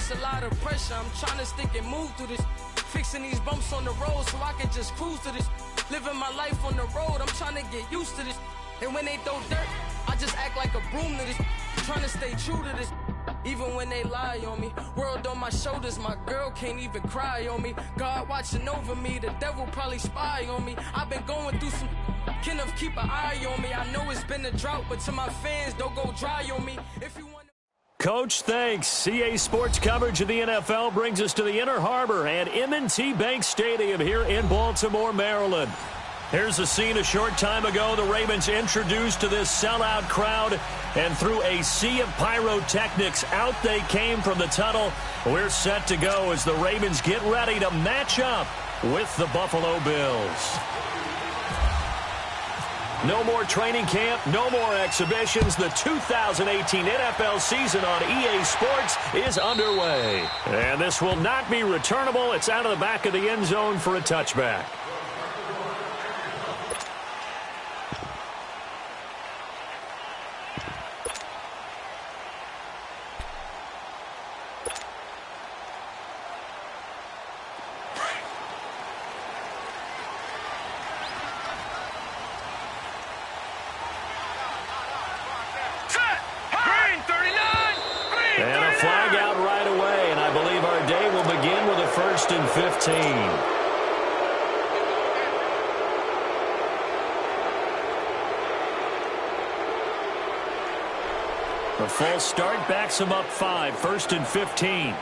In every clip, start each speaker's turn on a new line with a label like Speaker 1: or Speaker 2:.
Speaker 1: It's a lot of pressure. I'm trying to stick and move through this. Fixing these bumps on the road so I can just cruise to this. Living my life on the road, I'm trying to get used to this. And when they throw dirt, I just act like a broom to this. Trying to stay true to this. Even when they lie on me. World on my shoulders, my girl can't even cry on me. God watching over me, the devil probably spy on me. I've been going through some. Kenneth, keep an eye on me. I know it's been a drought, but to my fans, don't go dry on me. If you want.
Speaker 2: Coach, thanks. CA Sports coverage of the NFL brings us to the Inner Harbor at M&T Bank Stadium here in Baltimore, Maryland. Here's the scene a short time ago. The Ravens introduced to this sellout crowd, and through a sea of pyrotechnics, out they came from the tunnel. We're set to go as the Ravens get ready to match up with the Buffalo Bills. No more training camp, no more exhibitions. The 2018 NFL season on EA Sports is underway. And this will not be returnable. It's out of the back of the end zone for a touchback. Flag out right away, and I believe our day will begin with a 1st and 15. The false start backs him up 5, 1st and 15.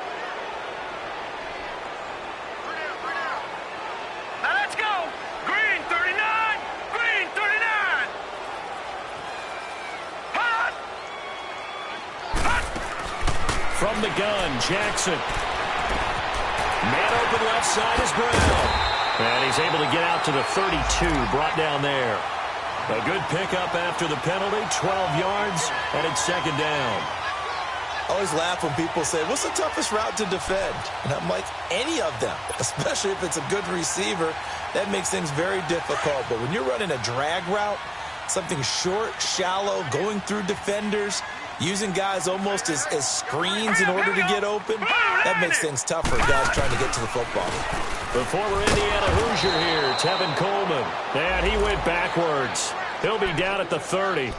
Speaker 2: From the gun, Jackson. Man open left side is Brown. And he's able to get out to the 32, brought down there. A good pickup after the penalty, 12 yards, and it's 2nd down.
Speaker 3: I always laugh when people say, what's the toughest route to defend? And I'm like, any of them, especially if it's a good receiver. That makes things very difficult. But when you're running a drag route, something short, shallow, going through defenders, using guys almost as screens in order to get open, that makes things tougher, guys trying to get to the football.
Speaker 2: The former Indiana Hoosier here, Tevin Coleman. And he went backwards. He'll be down at the 30.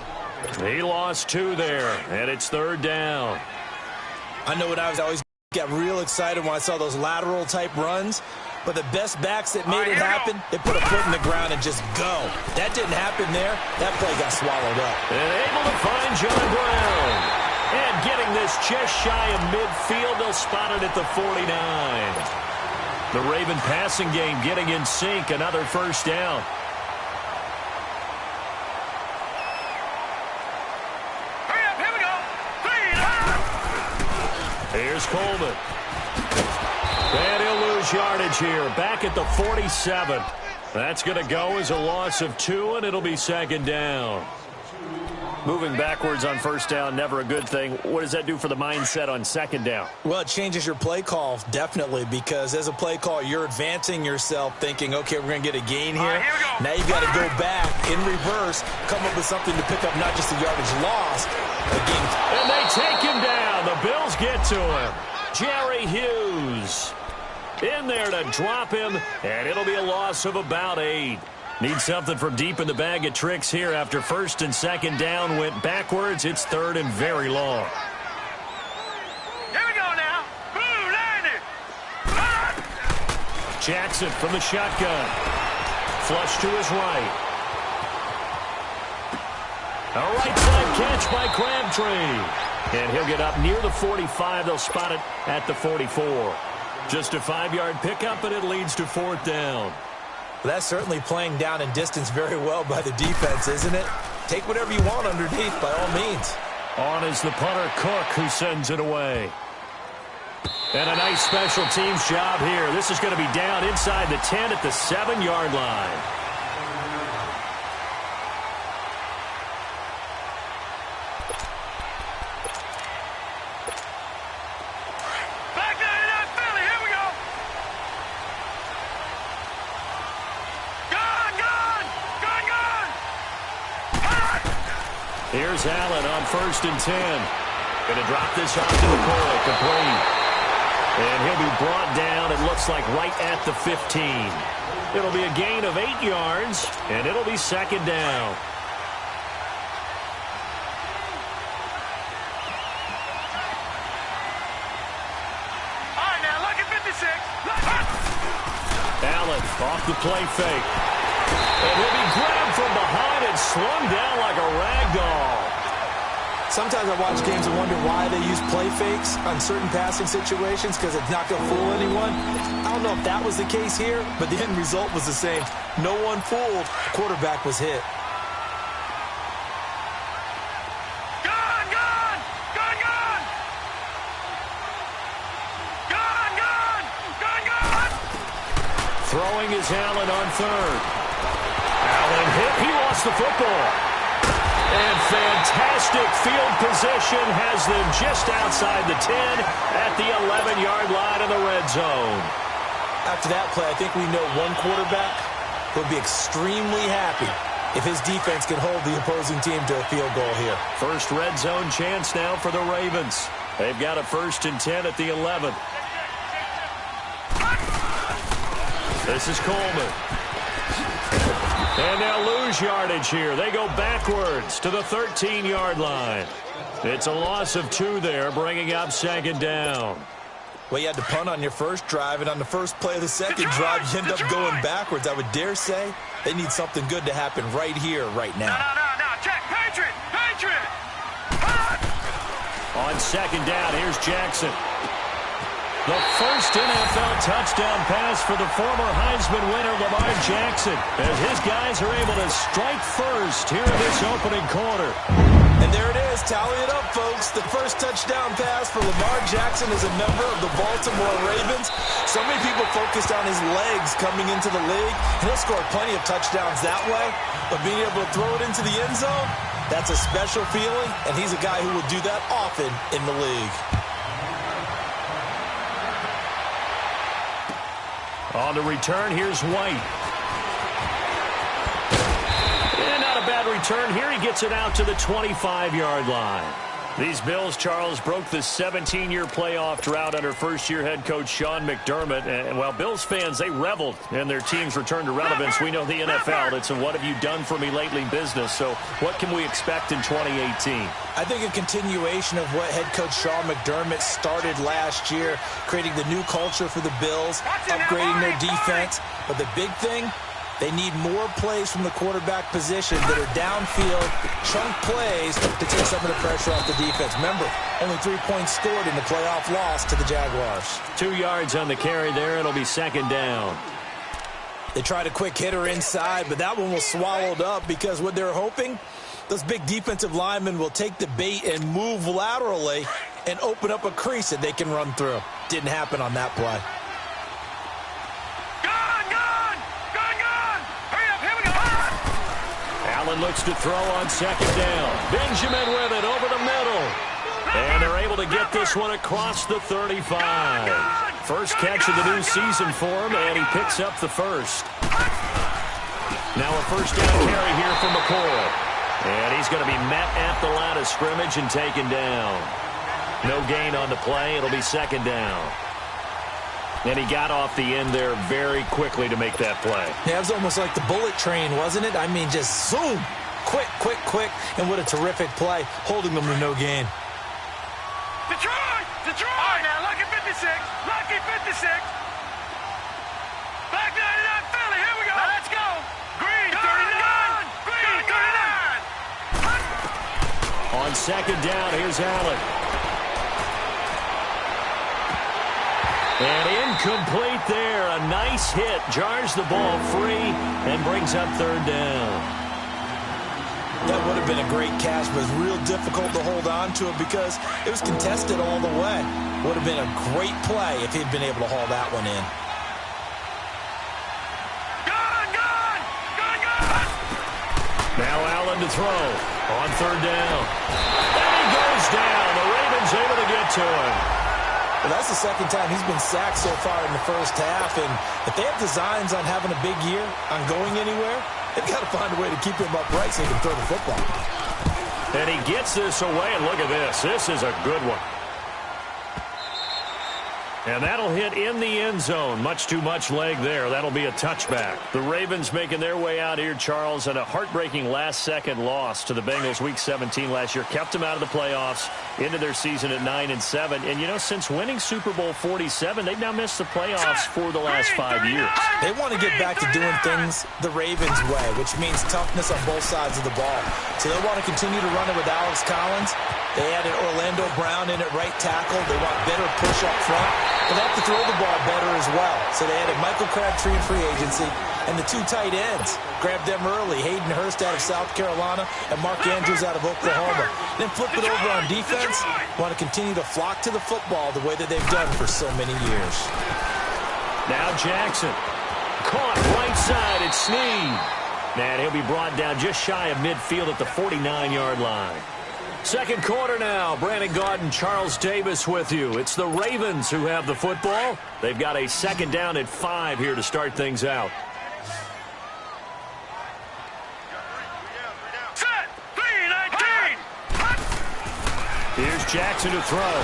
Speaker 2: He lost 2 there, and it's 3rd down.
Speaker 3: I know when I always got real excited when I saw those lateral-type runs, but the best backs that made it happen, they put a foot in the ground and just go. That didn't happen there. That play got swallowed up.
Speaker 2: And able to find John Brown. And getting this just shy of midfield, they'll spot it at the 49. The Raven passing game getting in sync, another 1st down.
Speaker 4: Hurry up, here we go. 3 and a half.
Speaker 2: Here's Coleman. And he'll lose yardage here, back at the 47. That's going to go as a loss of 2, and it'll be 2nd down. Moving backwards on 1st down, never a good thing. What does that do for the mindset on 2nd down?
Speaker 3: Well, it changes your play call, definitely, because as a play call, you're advancing yourself thinking, okay, we're going to get a gain here. Now you've got to go back in reverse, come up with something to pick up not just the yardage lost, but gain.
Speaker 2: And they take him down. The Bills get to him. Jerry Hughes in there to drop him, and it'll be a loss of about 8. Need something from deep in the bag of tricks here after 1st and 2nd down went backwards. It's 3rd and very long.
Speaker 4: Here we go now. Blue landed.
Speaker 2: Jackson from the shotgun. Flush to his right. A right side catch by Crabtree. And he'll get up near the 45. They'll spot it at the 44. Just a 5-yard pickup, and it leads to 4th down.
Speaker 3: Well, that's certainly playing down in distance very well by the defense, isn't it? Take whatever you want underneath, by all means.
Speaker 2: On is the punter, Cook, who sends it away. And a nice special teams job here. This is going to be down inside the 10 at the 7-yard line. Here's Allen on 1st and 10. Going to drop this off to the point, complete. looks like right at the 15. It'll be a gain of 8 yards, and it'll be second down.
Speaker 4: All right, now, look at 56.
Speaker 2: Allen off the play fake. And he'll be grabbed from behind and slung down like a rag doll.
Speaker 3: Sometimes I watch games and wonder why they use play fakes on certain passing situations, because it's not going to fool anyone. I don't know if that was the case here, but the end result was the same. No one fooled. The quarterback was hit.
Speaker 4: Gone, gone! Gone, gone! Gone, gone! Gone, gone!
Speaker 2: Throwing is Allen on third. Allen hit. He lost the football. And fantastic field position has them just outside the 10 at the 11-yard line in the red zone.
Speaker 3: After that play, I think we know one quarterback will be extremely happy if his defense can hold the opposing team to a field goal here.
Speaker 2: First red zone chance now for the Ravens. They've got a 1st and 10 at the 11. This is Coleman. And they'll lose yardage here. They go backwards to the 13-yard line. It's a loss of 2 there, bringing up second down.
Speaker 3: Well, you had to punt on your first drive, and on the first play of the second drive, you end up going backwards. I would dare say they need something good to happen right here, right now.
Speaker 4: No. Check. Patriot! Patriot!
Speaker 2: On second down, here's Jackson. The first NFL touchdown pass for the former Heisman winner, Lamar Jackson, as his guys are able to strike first here in this opening quarter.
Speaker 3: And there it is. Tally it up, folks. The first touchdown pass for Lamar Jackson as a member of the Baltimore Ravens. So many people focused on his legs coming into the league. He'll score plenty of touchdowns that way, but being able to throw it into the end zone, that's a special feeling, and he's a guy who will do that often in the league.
Speaker 2: On the return, here's White. And not a bad return here. He gets it out to the 25-yard line. These Bills, Charles, broke the 17-year playoff drought under first-year head coach Sean McDermott. And while Bills fans, they reveled in their team's return to relevance. We know the NFL, it's a what have you done for me lately business. So what can we expect in 2018?
Speaker 3: I think a continuation of what head coach Sean McDermott started last year, creating the new culture for the Bills, upgrading their defense. But the big thing, they need more plays from the quarterback position that are downfield, chunk plays to take some of the pressure off the defense. Remember, only 3 points scored in the playoff loss to the Jaguars.
Speaker 2: 2 yards on the carry there. It'll be second down.
Speaker 3: They tried a quick hitter inside, but that one was swallowed up because what they're hoping, those big defensive linemen will take the bait and move laterally and open up a crease that they can run through. Didn't happen on that play.
Speaker 2: Allen looks to throw on second down. Benjamin with it over the middle. And they're able to get this one across the 35. First catch of the new season for him, and he picks up the first. Now a first down carry here from McCoy. And he's going to be met at the line of scrimmage and taken down. No gain on the play. It'll be second down. And he got off the end there very quickly to make that play.
Speaker 3: Yeah, it was almost like the bullet train, wasn't it? I mean, just zoom. Quick. And what a terrific play, holding them to no gain.
Speaker 4: Detroit! All right, now, lucky 56. Lucky 56. Back 99 Philly. Here we go. Now, let's go. Green 39. Green 39.
Speaker 2: On second down, here's Allen. And incomplete there. A nice hit. Jars the ball free and brings up third down.
Speaker 3: That would have been a great catch, but it's real difficult to hold on to it because it was contested all the way. Would have been a great play if he'd been able to haul that one in.
Speaker 4: Gone!
Speaker 2: Now Allen to throw on third down. And he goes down. The Ravens able to get to him.
Speaker 3: Well, that's the second time he's been sacked so far in the first half, and if they have designs on having a big year, on going anywhere, they've got to find a way to keep him upright so he can throw the football.
Speaker 2: And he gets this away, and look at this. This is a good one. And that'll hit in the end zone. Much too much leg there. That'll be a touchback. The Ravens making their way out here, Charles, and a heartbreaking last-second loss to the Bengals Week 17 last year. Kept them out of the playoffs into their season at 9-7. And, you know, since winning Super Bowl 47, they've now missed the playoffs for the last 5 years.
Speaker 3: They want to get back to doing things the Ravens way, which means toughness on both sides of the ball. So they want to continue to run it with Alex Collins. They added Orlando Brown in at right tackle. They want better push up front. But they have to throw the ball better as well. So they added Michael Crabtree in free agency. And the two tight ends, grabbed them early. Hayden Hurst out of South Carolina and Mark Andrews out of Oklahoma. Then flip it over on defense. Want to continue to flock to the football the way that they've done for so many years.
Speaker 2: Now Jackson. Caught right side at Snead. And he'll be brought down just shy of midfield at the 49-yard line. Second quarter now. Brandon Gaudin, Charles Davis with you. It's the Ravens who have the football. They've got a second down at 5 here to start things out.
Speaker 4: Set. 3-19.
Speaker 2: Here's Jackson to throw.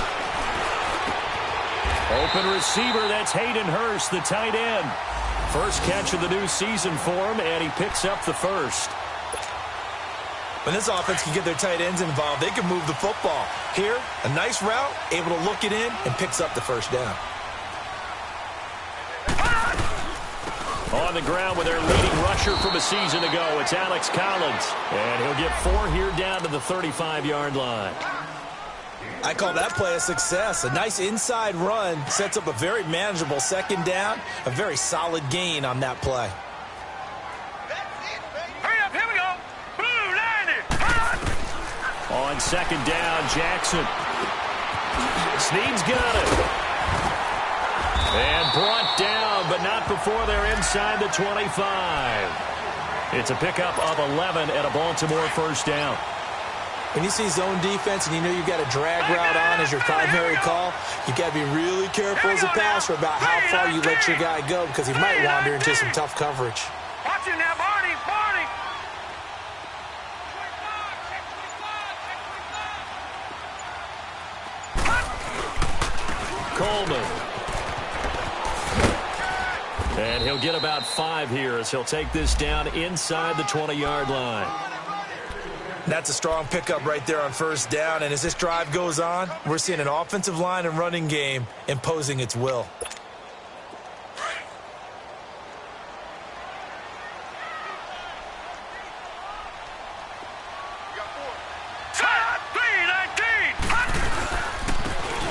Speaker 2: Open receiver, that's Hayden Hurst, the tight end. First catch of the new season for him, and he picks up the first.
Speaker 3: When this offense can get their tight ends involved, they can move the football. Here, a nice route, able to look it in, and picks up the first down.
Speaker 2: On the ground with their leading rusher from a season ago, it's Alex Collins. And he'll get 4 here down to the 35-yard line.
Speaker 3: I call that play a success. A nice inside run sets up a very manageable second down, a very solid gain on that play.
Speaker 4: Hurry up, here we go. Blue 90.
Speaker 2: On second down, Jackson. Snead's got it. And brought down, but not before they're inside the 25. It's a pickup of 11 and a Baltimore first down.
Speaker 3: When you see zone defense and you know you've got a drag route on as your primary call, you've got to be really careful as a passer about how far you let your guy go because he might wander into some tough coverage.
Speaker 4: Watch it now, Barney. Barney.
Speaker 2: Coleman. And he'll get about 5 here as he'll take this down inside the 20-yard line.
Speaker 3: That's a strong pickup right there on first down. And as this drive goes on, we're seeing an offensive line and running game imposing its will.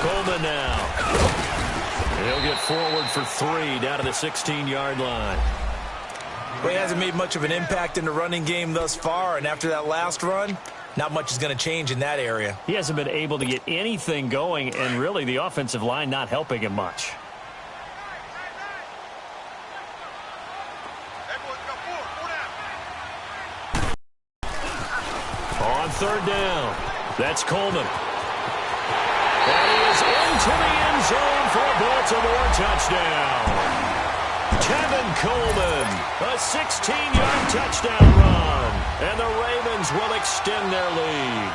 Speaker 2: Coleman now. He'll get forward for 3 down to the 16-yard line.
Speaker 3: Well, he hasn't made much of an impact in the running game thus far, and after that last run, not much is going to change in that area.
Speaker 2: He hasn't been able to get anything going, and really the offensive line not helping him much. On third down, that's Coleman. That is into the end zone for a Baltimore touchdown. Kevin Coleman, a 16-yard touchdown run, and the Ravens will extend their lead.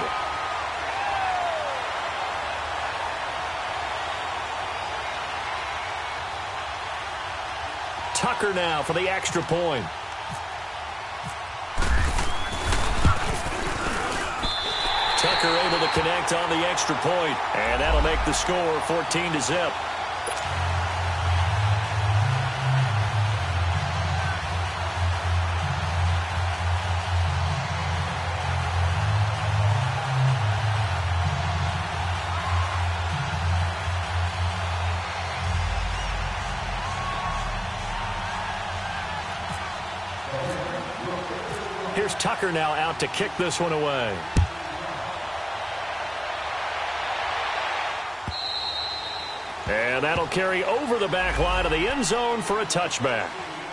Speaker 2: Tucker now for the extra point. Tucker able to connect on the extra point, and that'll make the score 14-0. Here's Tucker now out to kick this one away. And that'll carry over the back line of the end zone for a touchback.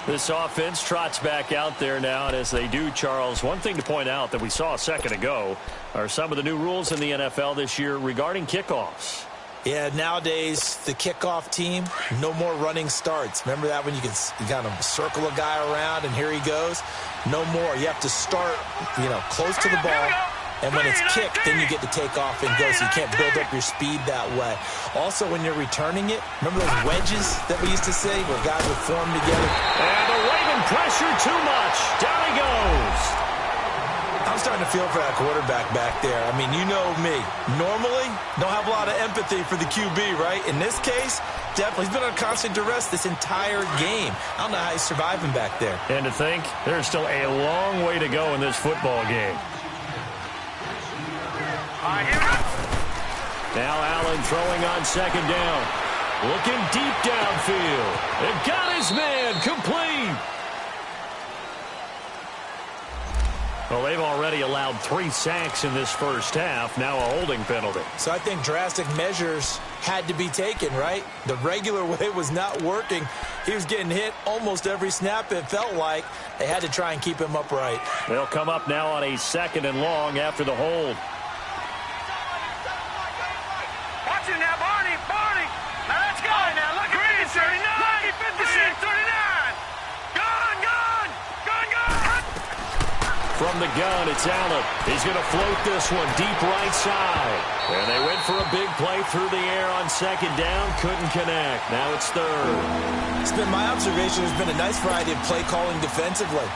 Speaker 2: This offense trots back out there now, and as they do, Charles, one thing to point out that we saw a second ago are some of the new rules in the NFL this year regarding kickoffs.
Speaker 3: Yeah, nowadays, the kickoff team, no more running starts. Remember that when you kind of circle a guy around and here he goes? No more. You have to start, close to the ball And when it's kicked, then you get to take off and go, so you can't build up your speed that way. Also, when you're returning it, remember those wedges that we used to say where guys would form together?
Speaker 2: And the Raven pressure too much. Down he goes.
Speaker 3: I'm starting to feel for that quarterback back there. I mean, you know me. Normally, don't have a lot of empathy for the QB, right? In this case, definitely. He's been on constant duress this entire game. I don't know how he's surviving back there.
Speaker 2: And to think, there's still a long way to go in this football game. Now Allen throwing on second down. Looking deep downfield. And got his man complete. Well, they've already allowed 3 sacks in this first half. Now a holding penalty.
Speaker 3: So I think drastic measures had to be taken, right? The regular way was not working. He was getting hit almost every snap, it felt like. They had to try and keep him upright.
Speaker 2: They'll come up now on a 2nd and long after the hold.
Speaker 4: Watch it now, Barney. Now let's go. Now look at 39. Look at 56. 39.
Speaker 2: From the gun, it's Allen. He's going to float this one deep right side. And they went for a big play through the air on 2nd down. Couldn't connect. Now it's 3rd.
Speaker 3: It's been my observation. There's been a nice variety of play calling defensively.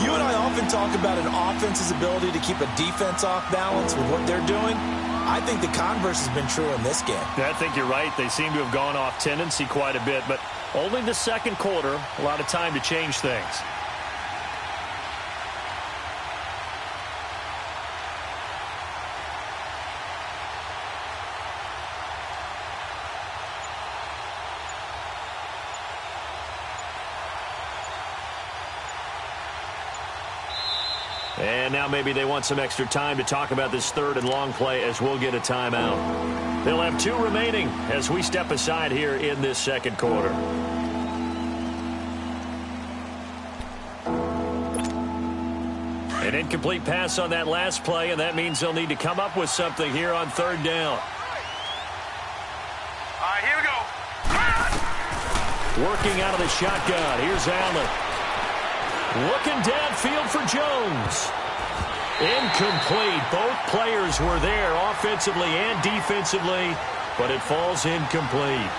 Speaker 3: You and I often talk about an offense's ability to keep a defense off balance with what they're doing. I think the converse has been true in this game.
Speaker 2: I think you're right. They seem to have gone off tendency quite a bit, but only the 2nd quarter. A lot of time to change things. And now maybe they want some extra time to talk about this 3rd and long play as we'll get a timeout. They'll have 2 remaining as we step aside here in this 2nd quarter. An incomplete pass on that last play, and that means they'll need to come up with something here on 3rd down.
Speaker 4: All right, here we go.
Speaker 2: Working out of the shotgun. Here's Allen. Looking downfield for Jones. Incomplete. Both players were there offensively and defensively, but it falls incomplete.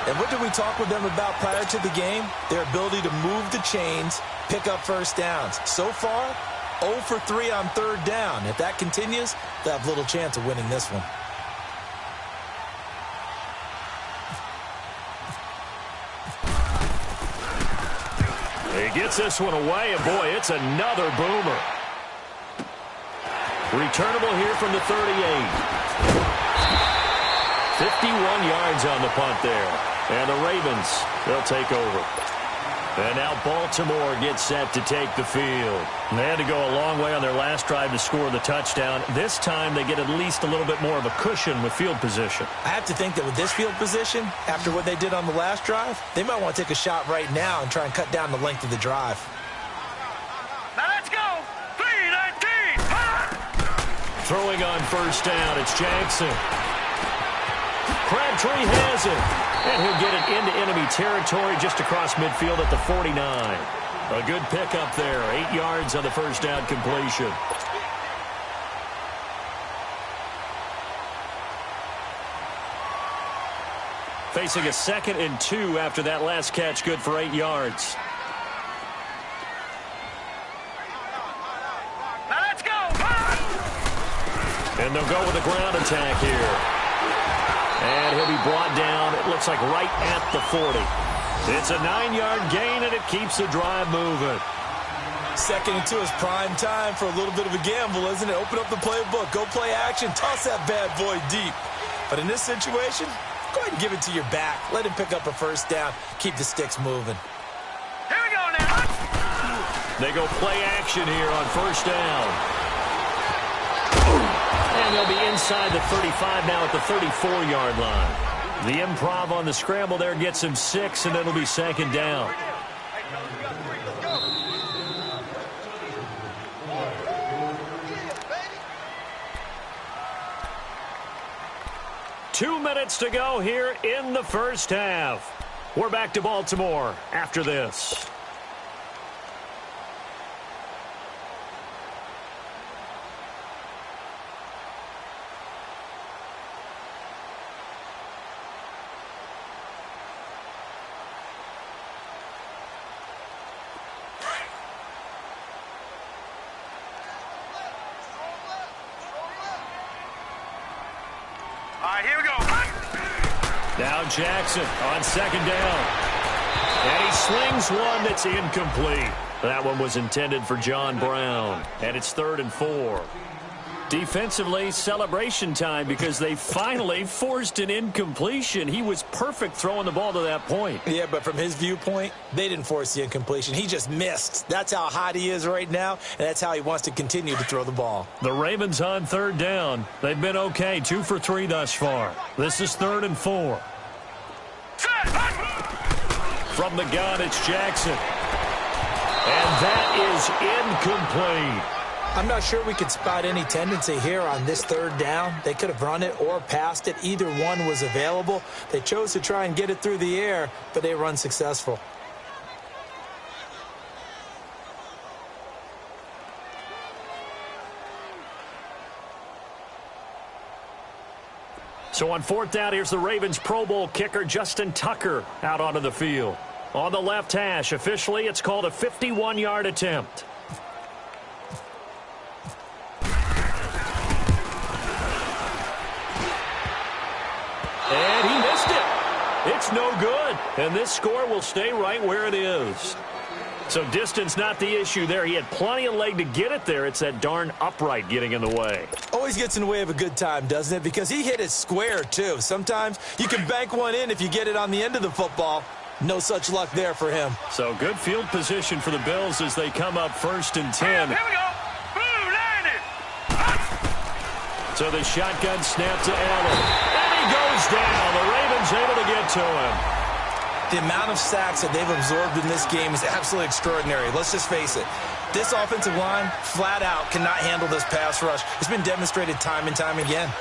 Speaker 3: And what did we talk with them about prior to the game? Their ability to move the chains, pick up first downs. So far, 0 for 3 on 3rd down. If that continues, they'll have little chance of winning this one.
Speaker 2: He gets this one away, and boy, it's another boomer. Returnable here from the 38. 51 yards on the punt there. And the Ravens, they'll take over. And now Baltimore gets set to take the field. And they had to go a long way on their last drive to score the touchdown. This time they get at least a little bit more of a cushion with field position.
Speaker 3: I have to think that with this field position, after what they did on the last drive, they might want to take a shot right now and try and cut down the length of the drive.
Speaker 4: Now let's go. 3-19.
Speaker 2: Throwing on first down, it's Jackson. Crabtree has it. And he'll get it into enemy territory just across midfield at the 49. A good pickup there. 8 yards on the first down completion. Facing a 2nd and 2 after that last catch. Good for 8 yards.
Speaker 4: Now let's go.
Speaker 2: And they'll go with a ground attack here. And he'll be brought down, it looks like right at the 40. It's a 9-yard gain, and it keeps the drive moving.
Speaker 3: 2nd and 2 is prime time for a little bit of a gamble, isn't it? Open up the playbook, go play action, toss that bad boy deep. But in this situation, go ahead and give it to your back. Let him pick up a first down, keep the sticks moving.
Speaker 4: Here we go now.
Speaker 2: They go play action here on first down. And they'll be inside the 35 now at the 34-yard line. The improv on the scramble there gets him 6, and it'll be 2nd down. Two minutes to go here in the first half. We're back to Baltimore after this.
Speaker 4: right, here we go.
Speaker 2: Now Jackson on second down. And he slings one that's incomplete. That one was intended for John Brown. And it's 3rd and 4. Defensively, celebration time because they finally forced an incompletion. He was perfect throwing the ball to that point.
Speaker 3: Yeah, but from his viewpoint, they didn't force the incompletion. He just missed. That's how hot he is right now, and that's how he wants to continue to throw the ball.
Speaker 2: The Ravens on 3rd down. They've been okay, 2 for 3 thus far. This is 3rd and 4. From the gun, it's Jackson. And that is incomplete.
Speaker 3: I'm not sure we could spot any tendency here on this 3rd down. They could have run it or passed it. Either one was available. They chose to try and get it through the air, but they were unsuccessful.
Speaker 2: So on 4th down, here's the Ravens Pro Bowl kicker, Justin Tucker, out onto the field. On the left hash, officially, it's called a 51-yard attempt. And he missed it. It's no good. And this score will stay right where it is. So distance not the issue there. He had plenty of leg to get it there. It's that darn upright getting in the way.
Speaker 3: Always gets in the way of a good time, doesn't it? Because he hit it square, too. Sometimes you can bank one in if you get it on the end of the football. No such luck there for him.
Speaker 2: So good field position for the Bills as they come up 1st and 10.
Speaker 4: Here we go. Boom, landed.
Speaker 2: So the shotgun snap to Allen. And he goes down. The Ravens able to get to him.
Speaker 3: The amount of sacks that they've absorbed in this game is absolutely extraordinary. Let's just face it. This offensive line, flat out, cannot handle this pass rush. It's been demonstrated time and time again.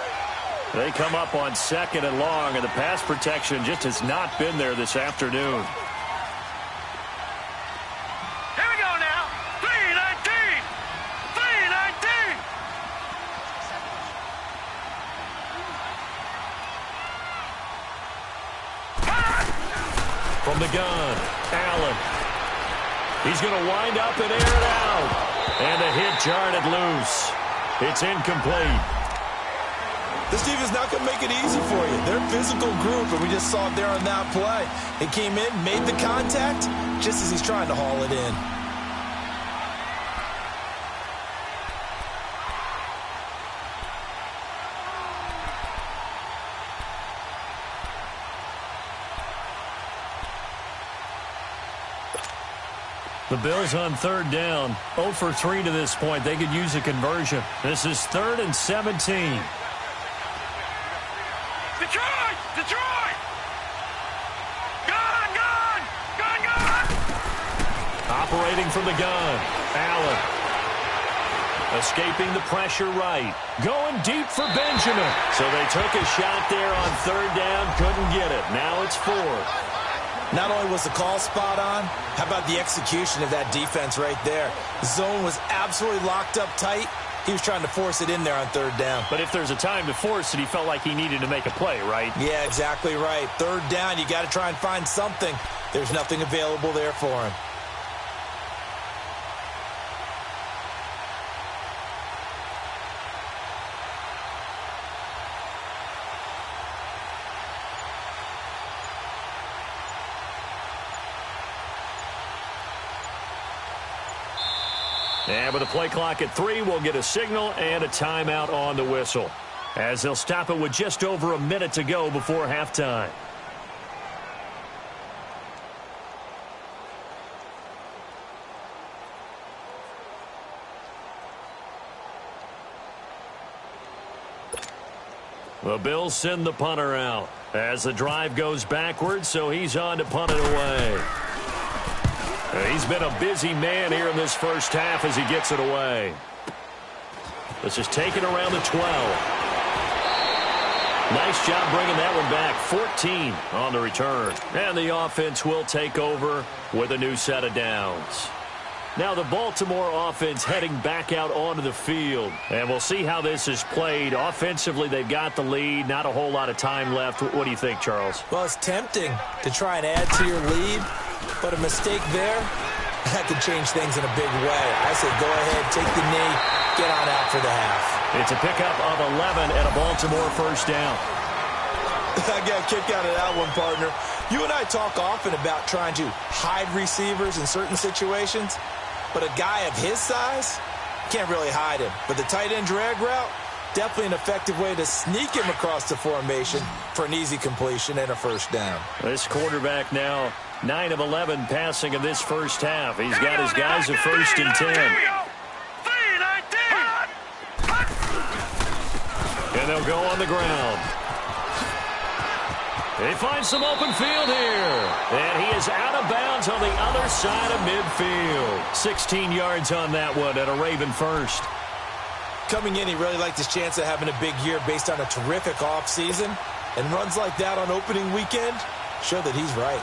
Speaker 2: They come up on 2nd and long, and the pass protection just has not been there this afternoon.
Speaker 4: Here we go now. 3-19. 3-19.
Speaker 2: From the gun, Allen. He's going to wind up and air it out. And the hit jarred it loose. It's incomplete.
Speaker 3: This defense not going to make it easy for you. They're a physical group, and we just saw it there on that play. It came in, made the contact, just as he's trying to haul it in.
Speaker 2: The Bills on 3rd down. 0 for 3 to this point. They could use a conversion. This is 3rd and 17.
Speaker 4: Detroit! Detroit! Gun! Gun! Gun! Gun!
Speaker 2: Operating from the gun. Allen. Escaping the pressure right. Going deep for Benjamin. So they took a shot there on 3rd down. Couldn't get it. Now it's 4th.
Speaker 3: Not only was the call spot on, how about the execution of that defense right there? The zone was absolutely locked up tight. He was trying to force it in there on 3rd down.
Speaker 2: But if there's a time to force it, he felt like he needed to make a play, right?
Speaker 3: Yeah, exactly right. 3rd down, you got to try and find something. There's nothing available there for him.
Speaker 2: And with a play clock at 3, we'll get a signal and a timeout on the whistle, as they'll stop it with just over a minute to go before halftime. The Bills send the punter out as the drive goes backwards, so he's on to punt it away. He's been a busy man here in this first half as he gets it away. This is taken around the 12. Nice job bringing that one back. 14 on the return. And the offense will take over with a new set of downs. Now the Baltimore offense heading back out onto the field. And we'll see how this is played. Offensively, they've got the lead. Not a whole lot of time left. What do you think, Charles?
Speaker 3: Well, it's tempting to try and add to your lead, but a mistake there, that could change things in a big way. I say go ahead, take the knee, get on out for the half.
Speaker 2: It's a pickup of 11 and a Baltimore first down.
Speaker 3: I got a kick out of that one, partner. You and I talk often about trying to hide receivers in certain situations, but a guy of his size can't really hide him. But the tight end drag route, definitely an effective way to sneak him across the formation for an easy completion and a first down.
Speaker 2: This quarterback now 9 of 11 passing in this first half. He's got his guys at 1st and 10. And they'll go on the ground. They find some open field here. And he is out of bounds on the other side of midfield. 16 yards on that one at a Raven first.
Speaker 3: Coming in, he really liked his chance of having a big year based on a terrific offseason. And runs like that on opening weekend show that he's right.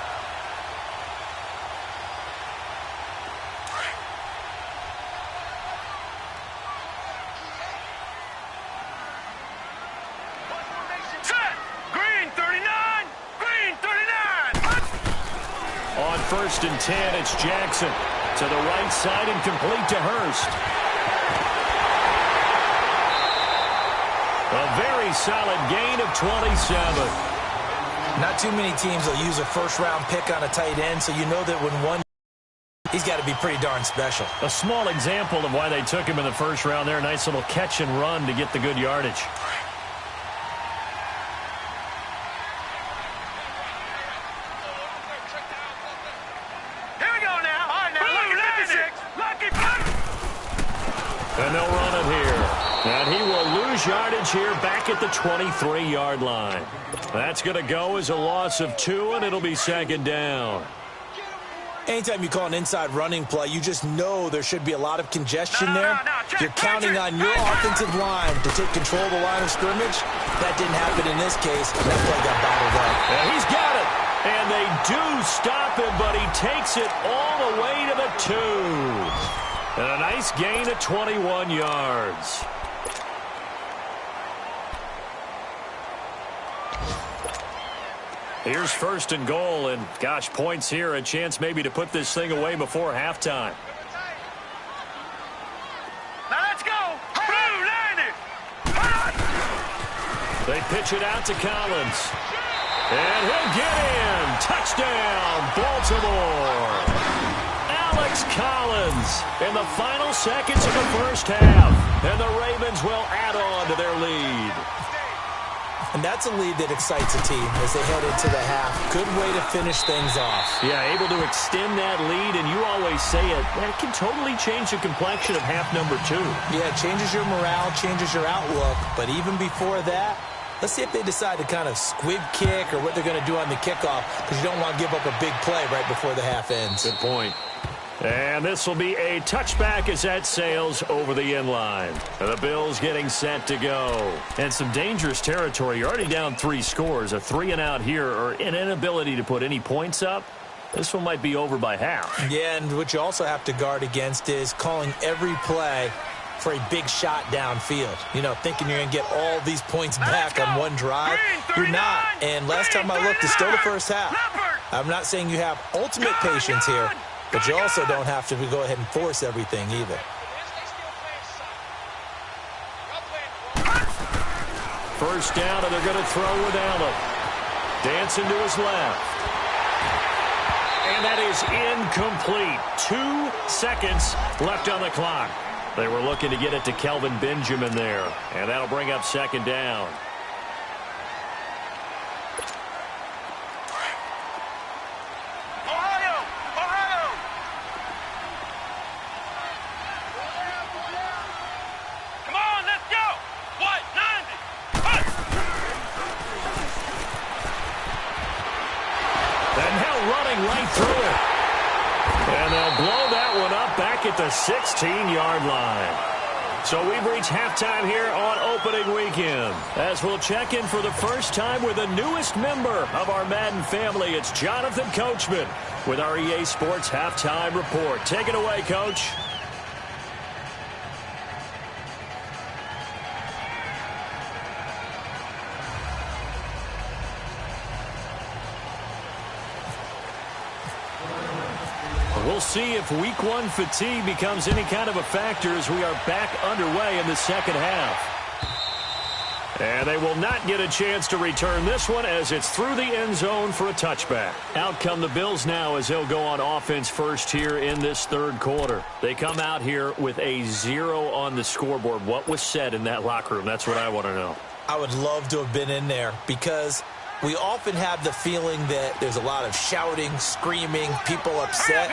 Speaker 2: On 1st and 10, it's Jackson to the right side and complete to Hurst. A very solid gain of 27.
Speaker 3: Not too many teams will use a first-round pick on a tight end, so you know that when one, he's got to be pretty darn special.
Speaker 2: A small example of why they took him in the first round there. Nice little catch and run to get the good yardage. And they'll run it here. And he will lose yardage here back at the 23-yard line. That's going to go as a loss of 2, and it'll be 2nd down.
Speaker 3: Anytime you call an inside running play, you just know there should be a lot of congestion there. You're counting on your offensive line to take control of the line of scrimmage. That didn't happen in this case. That play got bottled up.
Speaker 2: And he's got it. And they do stop him, but he takes it all the way to the 2. And a nice gain of 21 yards. Here's 1st and goal, and gosh, points here, a chance maybe to put this thing away before halftime.
Speaker 4: Now let's go! Blue, line it!
Speaker 2: They pitch it out to Collins. And he'll get in. Touchdown, Baltimore. Alex Collins in the final seconds of the first half. And the Ravens will add on to their lead.
Speaker 3: And that's a lead that excites a team as they head into the half. Good way to finish things off.
Speaker 2: Yeah, able to extend that lead, and you always say it, that can totally change the complexion of half number 2.
Speaker 3: Yeah, it changes your morale, changes your outlook. But even before that, let's see if they decide to kind of squib kick or what they're going to do on the kickoff, because you don't want to give up a big play right before the half ends.
Speaker 2: Good point. And this will be a touchback as that sails over the end line. The Bills getting set to go. And some dangerous territory. You're already down 3 scores. A 3-and-out here, or an inability to put any points up. This one might be over by half.
Speaker 3: Yeah, and what you also have to guard against is calling every play for a big shot downfield. You know, thinking you're going to get all these points back on one drive. You're not. And last time I looked, it's still the first half. I'm not saying you have ultimate patience here, but you also don't have to go ahead and force everything either.
Speaker 2: First down, and they're going to throw with Allen. Dancing to his left. And that is incomplete. 2 seconds left on the clock. They were looking to get it to Kelvin Benjamin there. And that'll bring up 2nd down. Right through it. And they'll blow that one up back at the 16-yard line. So we've reached halftime here on opening weekend. As we'll check in for the first time with the newest member of our Madden family, it's Jonathan Coachman with our EA Sports Halftime Report. Take it away, Coach. We'll see if Week 1 fatigue becomes any kind of a factor as we are back underway in the second half. And they will not get a chance to return this one as it's through the end zone for a touchback. Out come the Bills now as they'll go on offense first here in this third quarter. They come out here with a 0 on the scoreboard. What was said in that locker room? That's what I want to know.
Speaker 3: I would love to have been in there because we often have the feeling that there's a lot of shouting, screaming, people upset.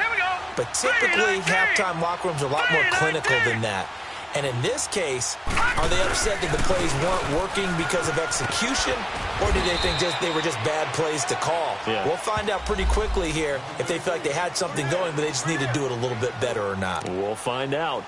Speaker 3: But typically, halftime locker rooms are a lot more clinical than that. And in this case, are they upset that the plays weren't working because of execution, or did they think they were just bad plays to call?
Speaker 2: Yeah.
Speaker 3: We'll find out pretty quickly here if they feel like they had something going, but they just need to do it a little bit better or not.
Speaker 2: We'll find out.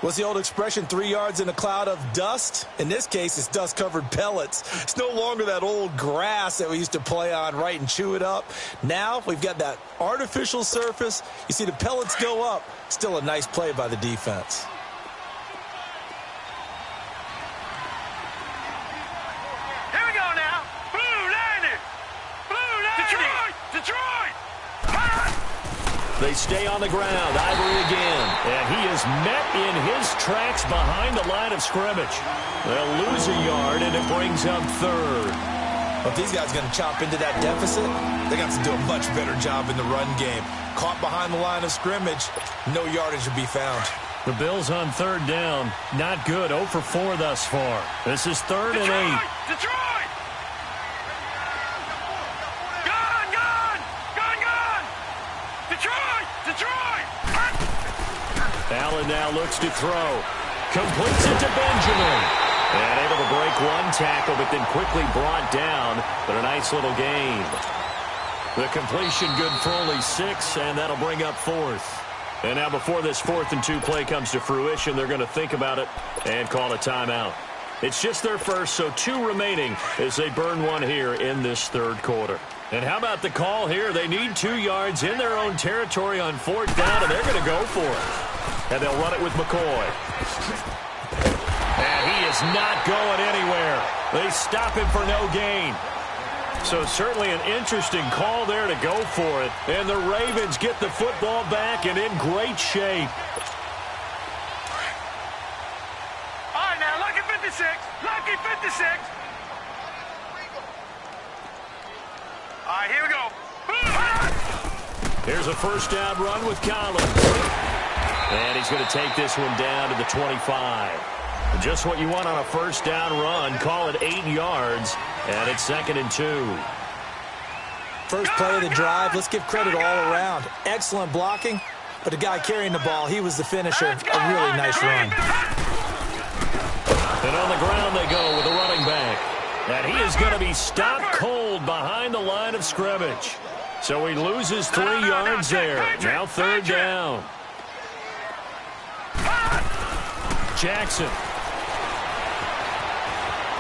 Speaker 3: What's the old expression, 3 yards in a cloud of dust? In this case, it's dust-covered pellets. It's no longer that old grass that we used to play on, right, and chew it up. Now we've got that artificial surface. You see the pellets go up. Still a nice play by the defense.
Speaker 2: They stay on the ground. Ivory again. And he is met in his tracks behind the line of scrimmage. They'll lose a yard, and it brings up third.
Speaker 3: Well, if these guys are going to chop into that deficit, they're going to have to do a much better job in the run game. Caught behind the line of scrimmage, no yardage will be found.
Speaker 2: The Bills on third down. Not good. 0 for 4 thus far. This is 3rd and 8.
Speaker 4: Detroit!
Speaker 2: Allen now looks to throw. Completes it to Benjamin. And able to break one tackle, but then quickly brought down. But a nice little gain. The completion good for only 6, and that'll bring up 4th. And now before this 4th and 2 play comes to fruition, they're going to think about it and call a timeout. It's just their first, so 2 remaining as they burn one here in this third quarter. And how about the call here? They need 2 yards in their own territory on 4th down, and they're going to go for it. And they'll run it with McCoy. And he is not going anywhere. They stop him for no gain. So certainly an interesting call there to go for it. And the Ravens get the football back and in great shape.
Speaker 4: All right, now, lucky 56. Lucky 56. All right, here we go.
Speaker 2: Here's a first down run with Collins. And he's going to take this one down to the 25. Just what you want on a first down run. Call it 8 yards, and it's 2nd and 2.
Speaker 3: First play of the drive. Let's give credit all around. Excellent blocking, but the guy carrying the ball, he was the finisher. A really nice run.
Speaker 2: And on the ground they go with the running back. And he is going to be stopped cold behind the line of scrimmage. So he loses 3 yards there. Now 3rd down. Jackson.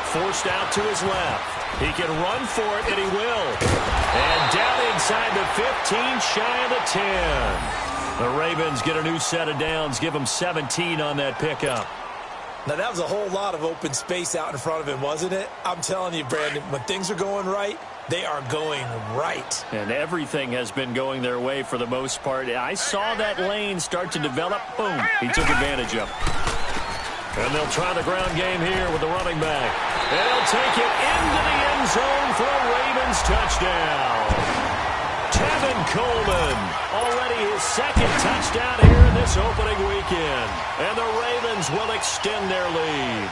Speaker 2: Forced out to his left. He can run for it, and he will. And down inside the 15, shy of the 10. The Ravens get a new set of downs, give them 17 on that pickup.
Speaker 3: Now, that was a whole lot of open space out in front of him, wasn't it? I'm telling you, Brandon, when things are going right, they are going right.
Speaker 2: And everything has been going their way for the most part. I saw that lane start to develop. Boom. He took advantage of it. And they'll try the ground game here with the running back. And he'll take it into the end zone for a Ravens touchdown. Tevin Coleman, already his 2nd touchdown here in this opening weekend. And the Ravens will extend their lead.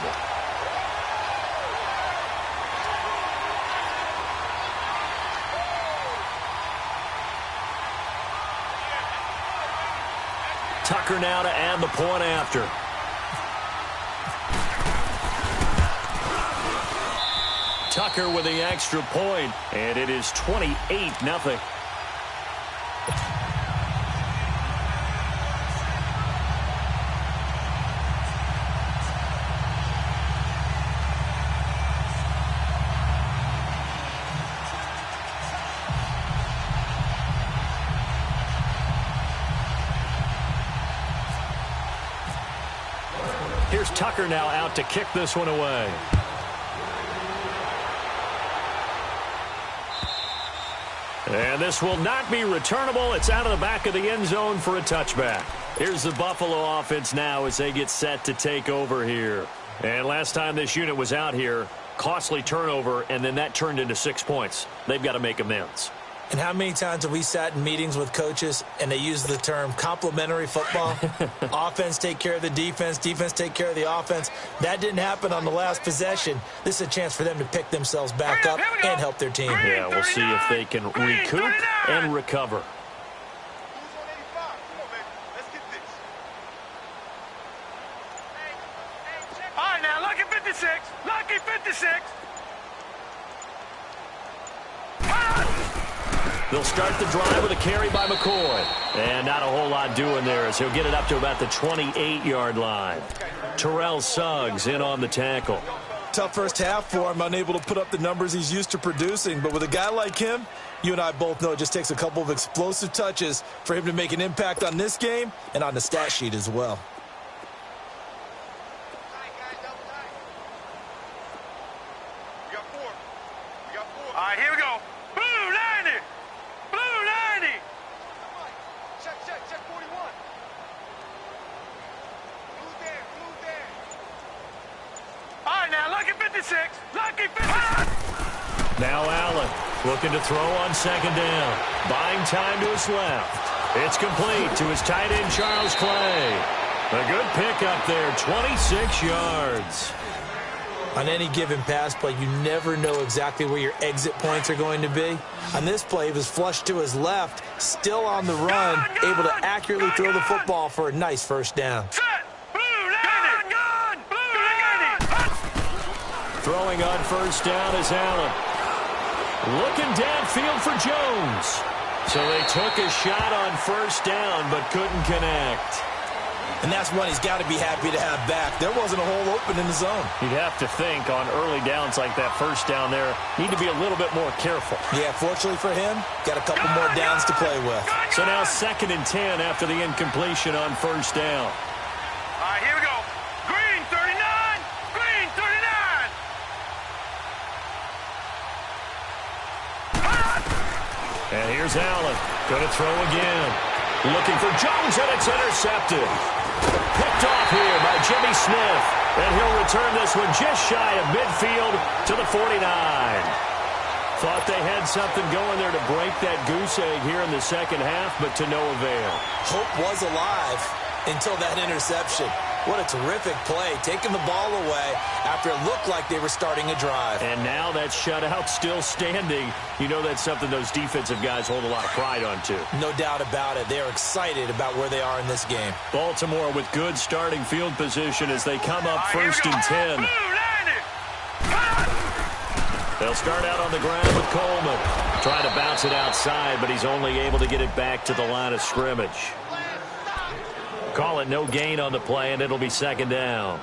Speaker 2: Tucker now to add the point after. Tucker with the extra point, and it is 28-0. Here's Tucker now out to kick this one away. And this will not be returnable. It's out of the back of the end zone for a touchback. Here's the Buffalo offense now as they get set to take over here. And last time this unit was out here, Costly turnover, and then that turned into 6 points. They've got to make amends.
Speaker 3: And how many times have we sat in meetings with coaches and they use the term complementary football? Offense take care of the defense, defense take care of the offense. That didn't happen on the last possession. This is a chance for them to pick themselves back up and help their team.
Speaker 2: Yeah, we'll see if they can recoup and recover.
Speaker 4: All right, now, lucky 56. Lucky 56.
Speaker 2: They'll start the drive with a carry by McCoy. And not a whole lot doing there as he'll get it up to about the 28-yard line. Terrell Suggs in on the tackle.
Speaker 3: Tough first half for him, unable to put up the numbers he's used to producing. But with a guy like him, you and I both know it just takes a couple of explosive touches for him to make an impact on this game and on the stat sheet as well.
Speaker 4: All right, here we go. Blue 90. Blue 90. Check 41. Blue there, blue there. All right, now, lucky 56. Lucky 56.
Speaker 2: Now Allen looking to throw on second down. Buying time to his left. It's complete to his tight end, Charles Clay. A good pickup there, 26 yards.
Speaker 3: On any given pass play, you never know exactly where your exit points are going to be. On this play, he was flushed to his left, still on the run, able to accurately throw the football for a nice first down.
Speaker 4: Set. Blue 90. Gun. Blue 90.
Speaker 2: Throwing on first down is Allen. Looking downfield for Jones. So they took a shot on first down, but couldn't connect.
Speaker 3: And that's one he's got to be happy to have back. There wasn't a hole open in the zone.
Speaker 2: You'd have to think on early downs like that first down there, need to be a little bit more careful.
Speaker 3: Yeah, fortunately for him, got a couple more downs to play with.
Speaker 2: So now 2nd and 10 after the incompletion on first down.
Speaker 4: All right, here we go. Green 39. Green 39.
Speaker 2: And here's Allen. Going to throw again. Looking for Jones, and it's intercepted. Picked off here by Jimmy Smith. And he'll return this one just shy of midfield to the 49. Thought they had something going there to break that goose egg here in the second half, but to no avail.
Speaker 3: Hope was alive until that interception. What a terrific play, taking the ball away after it looked like they were starting a drive.
Speaker 2: And now that shutout still standing. You know that's something those defensive guys hold a lot of pride on, too.
Speaker 3: No doubt about it. They're excited about where they are in this game.
Speaker 2: Baltimore with good starting field position as they come up 1st and 10. They'll start out on the ground with Coleman. Trying to bounce it outside, but he's only able to get it back to the line of scrimmage. Call it no gain on the play, and it'll be 2nd down.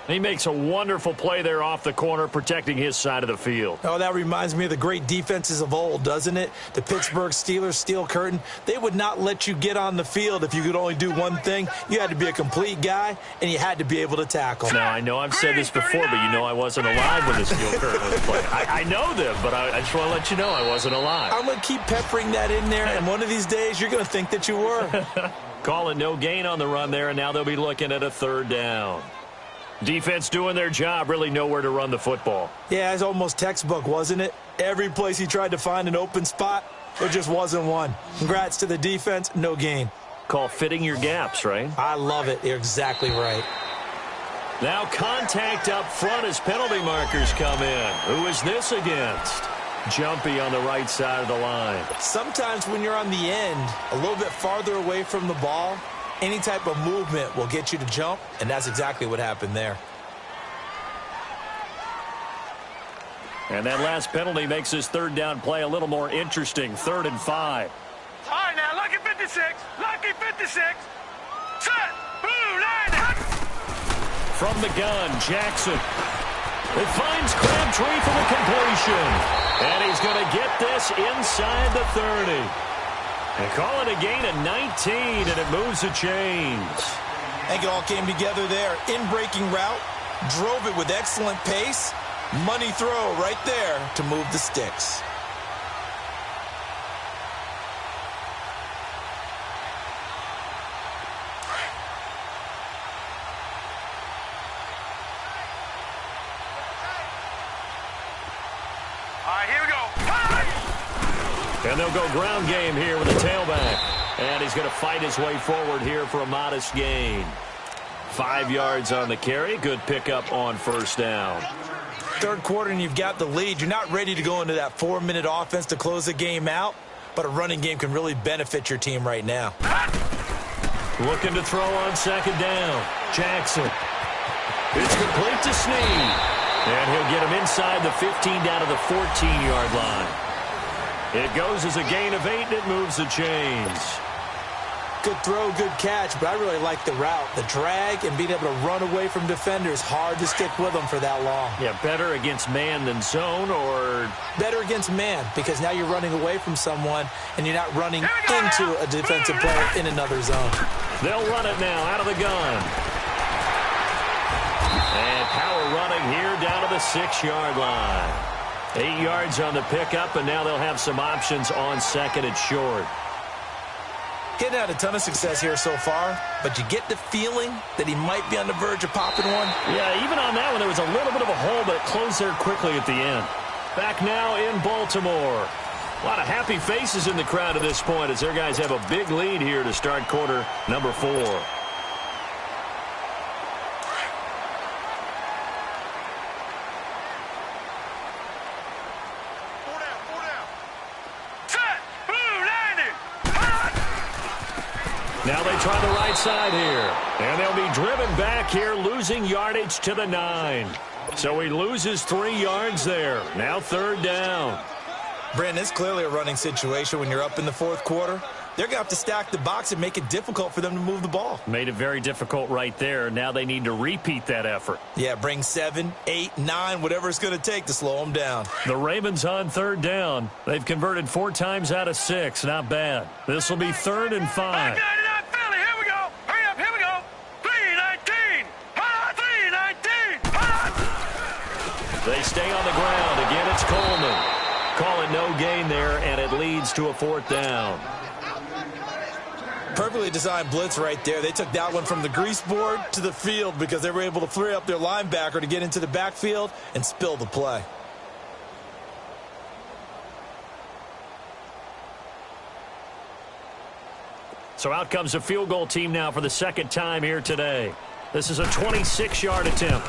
Speaker 2: He makes a wonderful play there off the corner, protecting his side of the field.
Speaker 3: Oh, that reminds me of the great defenses of old, doesn't it? The Pittsburgh Steelers steel curtain. They would not let you get on the field if you could only do one thing. You had to be a complete guy, and you had to be able to tackle.
Speaker 2: Now, I know I've said this before, but you know I wasn't alive when the steel curtain was played. I know them, but I just want to let you know I wasn't alive.
Speaker 3: I'm going to keep peppering that in there, and one of these days you're going to think that you were.
Speaker 2: Call it no gain on the run there, and now they'll be looking at a 3rd down. Defense doing their job, really nowhere to run the football.
Speaker 3: Yeah, it's almost textbook, wasn't it? Every place he tried to find an open spot, there just wasn't one. Congrats to the defense, no gain.
Speaker 2: Call fitting your gaps, right?
Speaker 3: I love it. You're exactly right.
Speaker 2: Now contact up front as penalty markers come in. Who is this against? Jumpy on the right side of the line.
Speaker 3: Sometimes when you're on the end, a little bit farther away from the ball, any type of movement will get you to jump, and that's exactly what happened there.
Speaker 2: And that last penalty makes his 3rd down play a little more interesting. 3rd and 5.
Speaker 4: All right, now, lucky 56. Lucky 56. Set. Blue 90.
Speaker 2: From the gun, Jackson. It finds Crabtree for the completion. And he's going to get this inside the 30. And call it a gain of 19, and it moves the chains.
Speaker 3: I think it all came together there. In-breaking route, drove it with excellent pace. Money throw right there to move the sticks.
Speaker 2: And they'll go ground game here with a tailback. And he's going to fight his way forward here for a modest gain. 5 yards on the carry. Good pickup on first down.
Speaker 3: Third quarter and you've got the lead. You're not ready to go into that 4-minute offense to close the game out, but a running game can really benefit your team right now.
Speaker 2: Looking to throw on second down. Jackson. It's complete to Snead. And he'll get him inside the 15 down to the 14-yard line. It goes as a gain of 8, and it moves the chains.
Speaker 3: Good throw, good catch, but I really like the route. The drag and being able to run away from defenders, hard to stick with them for that long.
Speaker 2: Yeah, better against man than zone, or?
Speaker 3: Better against man, because now you're running away from someone, and you're not running into a defensive player in another zone.
Speaker 2: They'll run it now out of the gun. And power running here down to the 6-yard line. 8 yards on the pickup, and now they'll have some options on second and short.
Speaker 3: Getting had a ton of success here so far, but you get the feeling that he might be on the verge of popping one.
Speaker 2: Yeah, even on that one, there was a little bit of a hole, but it closed there quickly at the end. Back now in Baltimore. A lot of happy faces in the crowd at this point as their guys have a big lead here to start quarter number 4. Now they try the right side here. And they'll be driven back here, losing yardage to the 9. So he loses 3 yards there. Now third down.
Speaker 3: Brandon, it's clearly a running situation when you're up in the fourth quarter. They're going to have to stack the box and make it difficult for them to move the ball.
Speaker 2: Made it very difficult right there. Now they need to repeat that effort.
Speaker 3: Yeah, bring 7, 8, 9, whatever it's going to take to slow them down.
Speaker 2: The Ravens on third down. They've converted 4 times out of 6. Not bad. This will be 3rd and 5. They stay on the ground. Again, it's Coleman. Call it no gain there, and it leads to a 4th down.
Speaker 3: Perfectly designed blitz right there. They took that one from the grease board to the field because they were able to free up their linebacker to get into the backfield and spill the play.
Speaker 2: So out comes a field goal team now for the second time here today. This is a 26-yard attempt.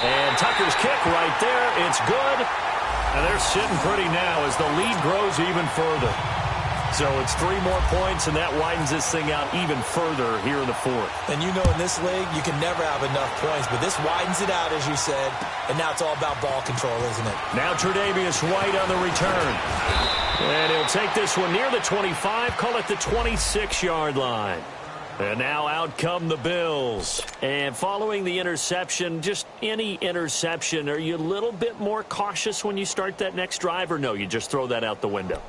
Speaker 2: And Tucker's kick right there. It's good. And they're sitting pretty now as the lead grows even further. So it's 3 more points, and that widens this thing out even further here in the 4th.
Speaker 3: And you know in this league, you can never have enough points, but this widens it out, as you said, and now it's all about ball control, isn't it?
Speaker 2: Now Tre'Davious White on the return. And he'll take this one near the 25, call it the 26-yard line. And now out come the Bills. And following the interception, just any interception, are you a little bit more cautious when you start that next drive, or no, you just throw that out the window?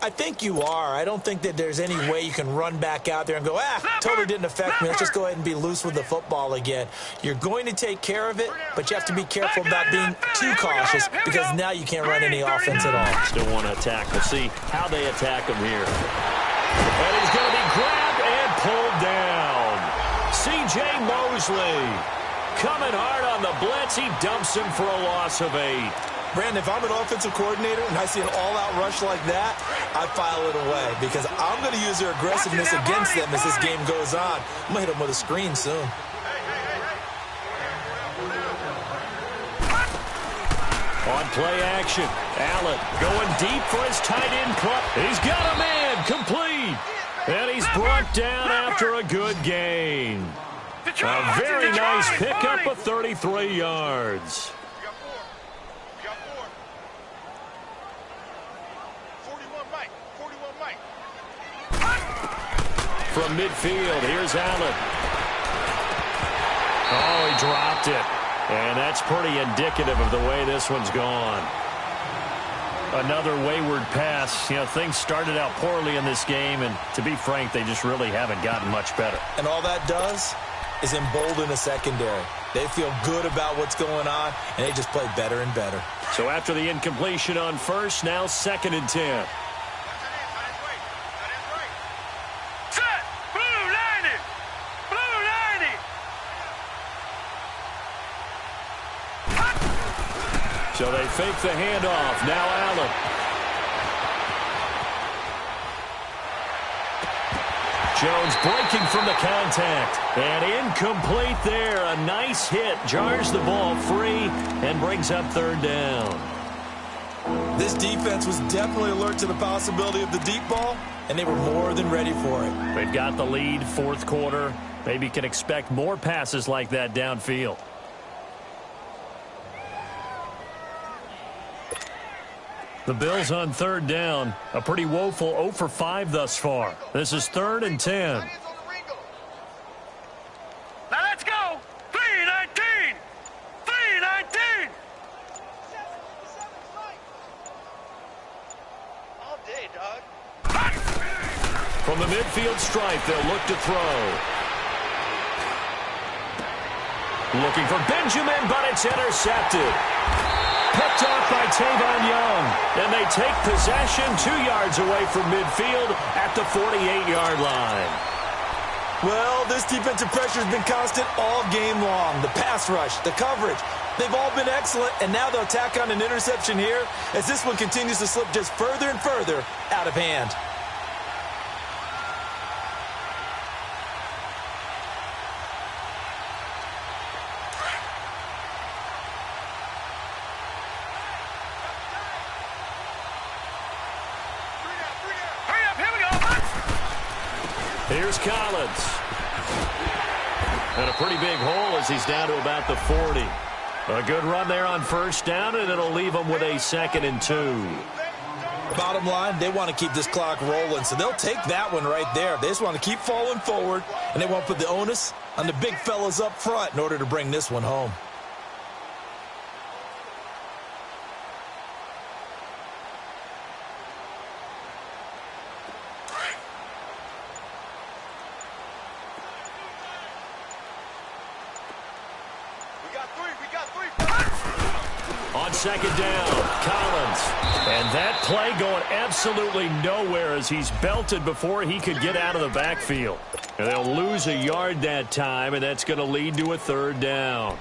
Speaker 3: I think you are. I don't think that there's any way you can run back out there and go, totally didn't affect me. Let's just go ahead and be loose with the football again. You're going to take care of it, but you have to be careful about being too cautious because now you can't run any offense at all.
Speaker 2: Still want to attack. We'll see how they attack him here. And he's going to be grabbed and pulled down. C.J. Mosley coming hard on the blitz. He dumps him for a loss of 8.
Speaker 3: Brandon, if I'm an offensive coordinator and I see an all-out rush like that, I file it away because I'm going to use their aggressiveness against them as this game goes on. I'm going to hit them with a screen soon.
Speaker 2: On play action, Allen going deep for his tight end club. He's got a man, complete. And he's brought down after a good gain. A very nice pickup of 33 yards. From midfield, here's Allen. Oh, he dropped it. And that's pretty indicative of the way this one's gone. Another wayward pass. You know, things started out poorly in this game, and to be frank, they just really haven't gotten much better.
Speaker 3: And all that does is embolden the secondary. They feel good about what's going on, and they just play better and better.
Speaker 2: So after the incompletion on first, now 2nd and 10. So they fake the handoff. Now Allen. Jones breaking from the contact. And incomplete there. A nice hit. Jars the ball free and brings up third down.
Speaker 3: This defense was definitely alert to the possibility of the deep ball, and they were more than ready for it.
Speaker 2: They've got the lead, fourth quarter. Maybe can expect more passes like that downfield. The Bills on third down. A pretty woeful 0 for 5 thus far. This is 3rd and 10.
Speaker 4: Now let's go. 3-19. 3-19. All day, dog.
Speaker 2: From the midfield stripe, they'll look to throw. Looking for Benjamin, but it's intercepted. Picked off by Tavon Young. And they take possession 2 yards away from midfield at the 48-yard line.
Speaker 3: Well, this defensive pressure has been constant all game long. The pass rush, the coverage, they've all been excellent, and now they'll tack on an interception here as this one continues to slip just further and further out of hand.
Speaker 2: Here's Collins. And a pretty big hole as he's down to about the 40. A good run there on first down, and it'll leave him with a 2nd and 2.
Speaker 3: Bottom line, they want to keep this clock rolling, so they'll take that one right there. They just want to keep falling forward, and they won't put the onus on the big fellas up front in order to bring this one home.
Speaker 2: On second down, Collins. And that play going absolutely nowhere as he's belted before he could get out of the backfield. And they'll lose a yard that time, and that's going to lead to a 3rd down.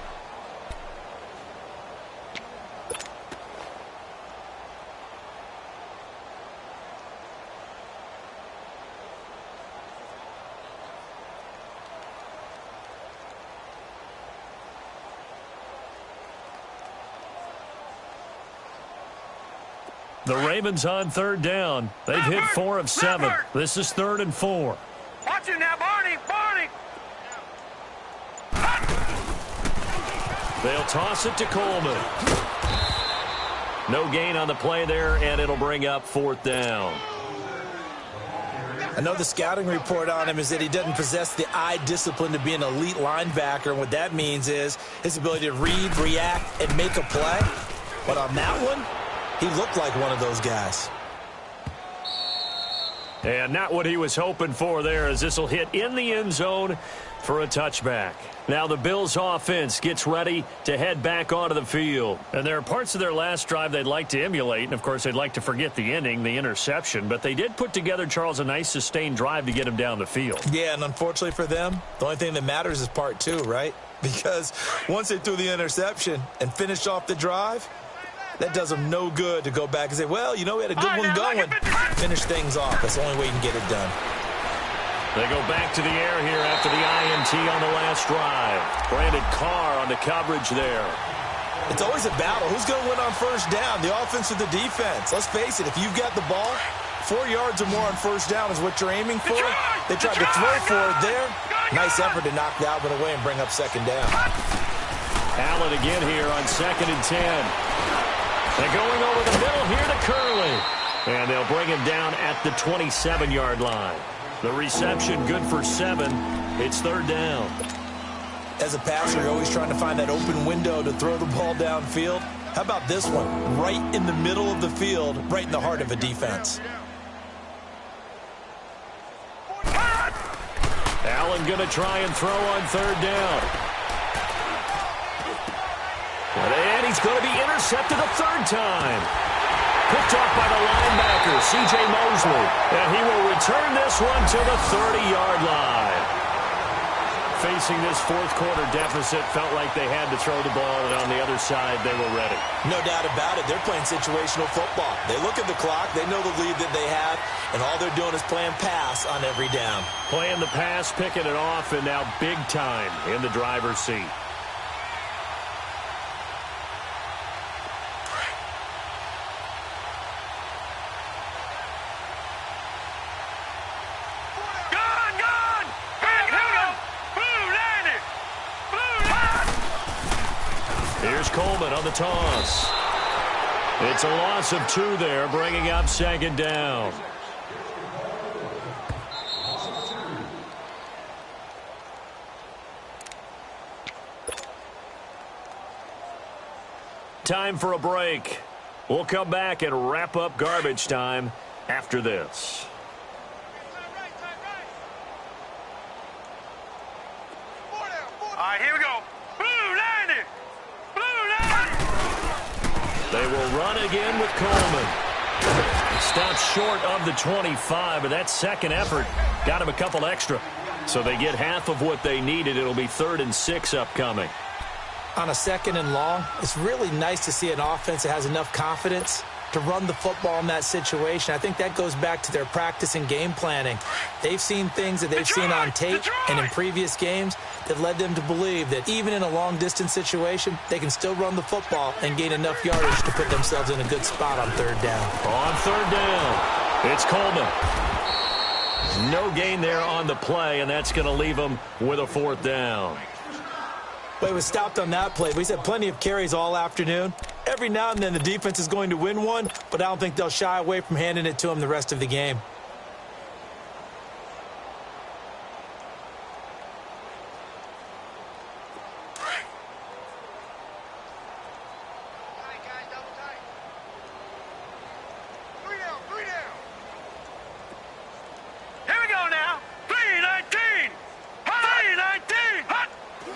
Speaker 2: The Ravens on 3rd down. They've hit 4 of 7. This is 3rd and 4.
Speaker 4: Watch him now, Barney. Barney.
Speaker 2: They'll toss it to Coleman. No gain on the play there, and it'll bring up 4th down.
Speaker 3: I know the scouting report on him is that he doesn't possess the eye discipline to be an elite linebacker, and what that means is his ability to read, react, and make a play. But on that one, he looked like one of those guys.
Speaker 2: And not what he was hoping for there, as this will hit in the end zone for a touchback. Now the Bills offense gets ready to head back onto the field. And there are parts of their last drive they'd like to emulate. And, of course, they'd like to forget the ending, the interception. But they did put together, Charles, a nice sustained drive to get him down the field.
Speaker 3: Yeah, and unfortunately for them, the only thing that matters is part 2, right? Because once they threw the interception and finished off the drive, that does them no good to go back and say, well, you know, we had a good one going. Finish things off. That's the only way you can get it done.
Speaker 2: They go back to the air here after the INT on the last drive. Brandon Carr on the coverage there.
Speaker 3: It's always a battle. Who's going to win on first down, the offense or the defense? Let's face it, if you've got the ball, 4 yards or more on first down is what you're aiming for. They tried to throw for it there. Nice effort to knock that one away and bring up 2nd down.
Speaker 2: Allen again here on 2nd and 10. They're going over the middle here to Curley. And they'll bring him down at the 27-yard line. The reception good for 7. It's 3rd down.
Speaker 3: As a passer, you're always trying to find that open window to throw the ball downfield. How about this one? Right in the middle of the field, right in the heart of a defense.
Speaker 2: Allen going to try and throw on 3rd down. And he's going to be intercepted a 3rd time. Picked off by the linebacker, C.J. Mosley. And he will return this one to the 30-yard line. facing this fourth quarter deficit, felt like they had to throw the ball, and on the other side, they were ready.
Speaker 3: No doubt about it. They're playing situational football. They look at the clock. They know the lead that they have, and all they're doing is playing pass on every down.
Speaker 2: Playing the pass, picking it off, and now big time in the driver's seat. Here's Coleman on the toss. It's a loss of 2 there, bringing up second down. Time for a break. We'll come back and wrap up garbage time after this.
Speaker 4: All right, here we go.
Speaker 2: They will run again with Coleman. Stops short of the 25, but that second effort got him a couple extra. So they get half of what they needed. It'll be 3rd and 6 upcoming.
Speaker 3: On a 2nd and long, it's really nice to see an offense that has enough confidence to run the football in that situation. I think that goes back to their practice and game planning. They've seen things that they've seen on tape and in previous games that led them to believe that even in a long-distance situation, they can still run the football and gain enough yardage to put themselves in a good spot on 3rd down.
Speaker 2: On 3rd down, it's Coleman. No gain there on the play, and that's going to leave them with a 4th down.
Speaker 3: But he was stopped on that play. We've had plenty of carries all afternoon. Every now and then the defense is going to win one, but I don't think they'll shy away from handing it to him the rest of the game.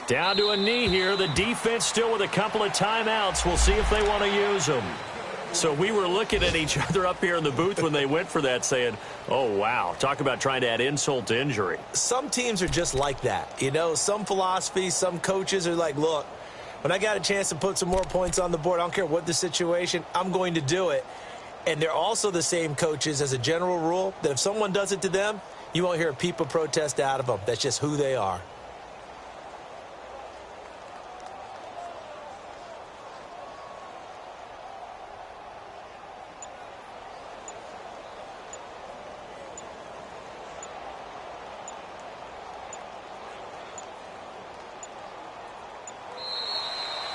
Speaker 2: Down to a knee here. The defense still with a couple of timeouts. We'll see if they want to use them. So we were looking at each other up here in the booth when they went for that saying, oh, wow, talk about trying to add insult to injury.
Speaker 3: Some teams are just like that. You know, some philosophies, some coaches are like, look, when I got a chance to put some more points on the board, I don't care what the situation, I'm going to do it. And they're also the same coaches as a general rule that if someone does it to them, you won't hear a peep of protest out of them. That's just who they are.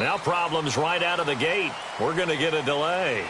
Speaker 2: Now problems right out of the gate. We're going to get a delay.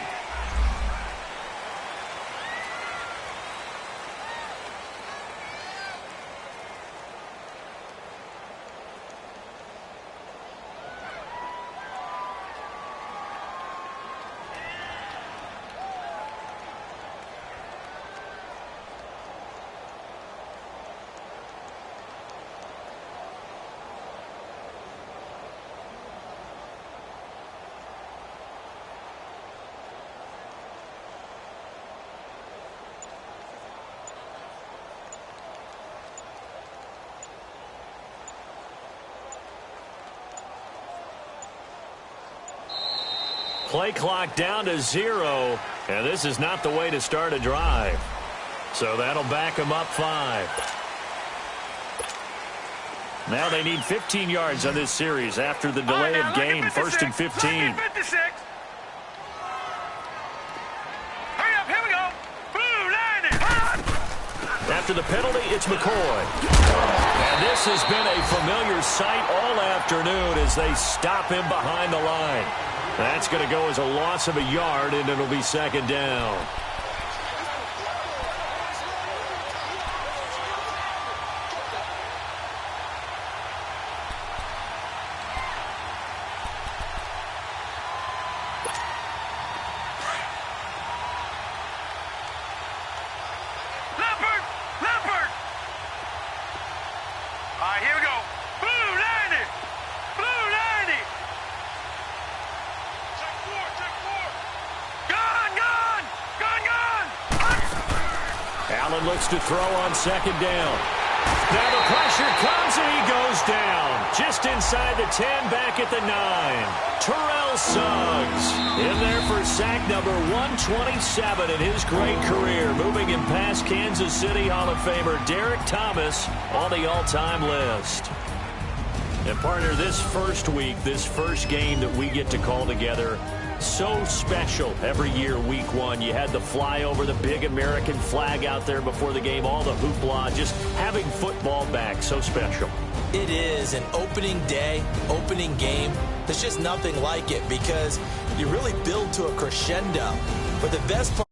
Speaker 2: Play clock down to 0, and this is not the way to start a drive. So that'll back them up 5. Now they need 15 yards on this series after the delay of game. 1st and 15.
Speaker 4: Hurry up, here we go.
Speaker 2: After the penalty, it's McCoy. And this has been a familiar sight all afternoon as they stop him behind the line. That's going to go as a loss of a yard, and it'll be 2nd down.
Speaker 4: Leopard! All right, here we go. Blue 90! Blue 90!
Speaker 2: Allen looks to throw on 2nd down. Now the pressure comes and he goes down. Just inside the 10, back at the 9. Terrell Suggs in there for sack number 127 in his great career. Moving him past Kansas City Hall of Famer Derek Thomas on the all-time list. And partner, this first week, this first game that we get to call together, so special every year, week 1. You had the flyover, the big American flag out there before the game, all the hoopla, just having football back, so special.
Speaker 3: It is an opening day, opening game. There's just nothing like it because you really build to a crescendo. But the best part